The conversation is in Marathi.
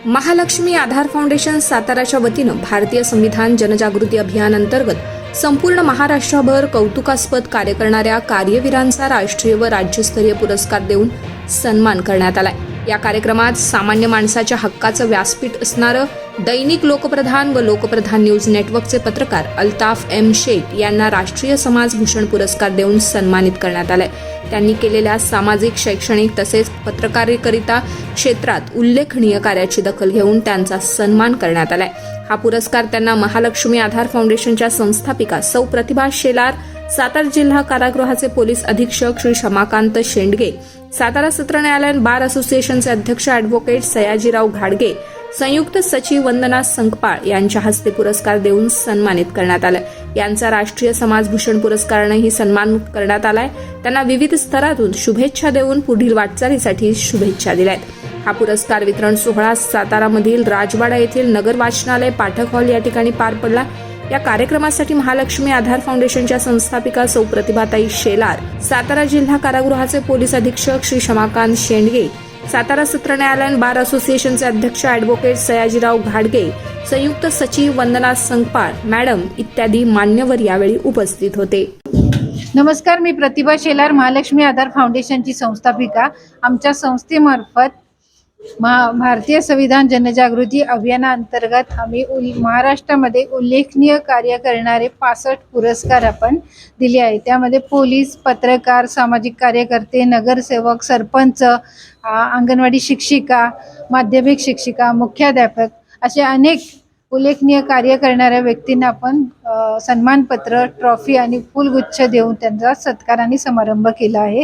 महालक्ष्मी आधार फाउंडेशन साताराच्या वतीनं भारतीय संविधान जनजागृती अभियान अंतर्गत संपूर्ण महाराष्ट्रभर कौतुकास्पद कार्य करणाऱ्या कार्यवीरांचा राष्ट्रीय व राज्यस्तरीय पुरस्कार देऊन सन्मान करण्यात आलाय। या कार्यक्रमात सामान्य माणसाच्या हक्काचं व्यासपीठ असणारं दैनिक लोकप्रधान व लोकप्रधान न्यूज नेटवर्कचे पत्रकार अल्ताफ एम शेख यांना राष्ट्रीय समाज भूषण पुरस्कार देऊन सन्मानित करण्यात आलाय। त्यांनी केलेल्या सामाजिक, शैक्षणिक तसेच पत्रकारिता क्षेत्रात उल्लेखनीय कार्याची दखल घेऊन त्यांचा सन्मान करण्यात आलाय। हा पुरस्कार त्यांना महालक्ष्मी आधार फाउंडेशनच्या संस्थापिका सौ प्रतिभा शेलार, सातारा जिल्हा कारागृहाचे पोलीस अधीक्षक श्री शमाकांत शेंडगे, सातारा सत्र न्यायालय बार असोसिएशनचे अध्यक्ष ॲडव्होकेट सयाजीराव घाडगे, संयुक्त सचिव वंदना संकपाळ यांच्या हस्ते पुरस्कार देऊन सन्मानित करण्यात आलं। यांचा राष्ट्रीय समाज भूषण पुरस्कारानेही सन्मान करण्यात आलाय। त्यांना विविध स्तरातून शुभेच्छा देऊन पुढील वाटचालीसाठी शुभेच्छा दिल्यात। हा पुरस्कार वितरण सोहळा सातारामधील राजवाडा येथील नगर वाचनालय पाठक हॉल या ठिकाणी पार पडला। या कार्यक्रमासाठी महालक्ष्मी आधार फाउंडेशनच्या संस्थापिका सौ प्रतिभाताई शेलार, सातारा जिल्हा कारागृहाचे पोलीस अधीक्षक श्री शमाकांत शेंडगे, सातारा सत्र न्यायालय बार असोसिएशनचे अध्यक्ष ॲडव्होकेट सयाजीराव घाडगे, संयुक्त सचिव वंदना संकपाळ मॅडम इत्यादी मान्यवर यावेळी उपस्थित होते। नमस्कार, मी प्रतिभा शेलार, महालक्ष्मी आधार फाउंडेशनची संस्थापिका। आमच्या संस्थेमार्फत भारतीय संविधान जनजागृती अभियानाअंतर्गत आम्ही महाराष्ट्रामध्ये उल्लेखनीय कार्य करणारे 65 पुरस्कार आपण दिले आहेत। त्यामध्ये पोलीस, पत्रकार, सामाजिक कार्यकर्ते, नगरसेवक, सरपंच, अंगणवाडी शिक्षिका, माध्यमिक शिक्षिका, मुख्याध्यापक असे अनेक उल्लेखनीय कार्य करणाऱ्या व्यक्तींना आपण सन्मानपत्र, ट्रॉफी आणि फुलगुच्छ देऊन त्यांचा सत्कार आणि समारंभ केला आहे।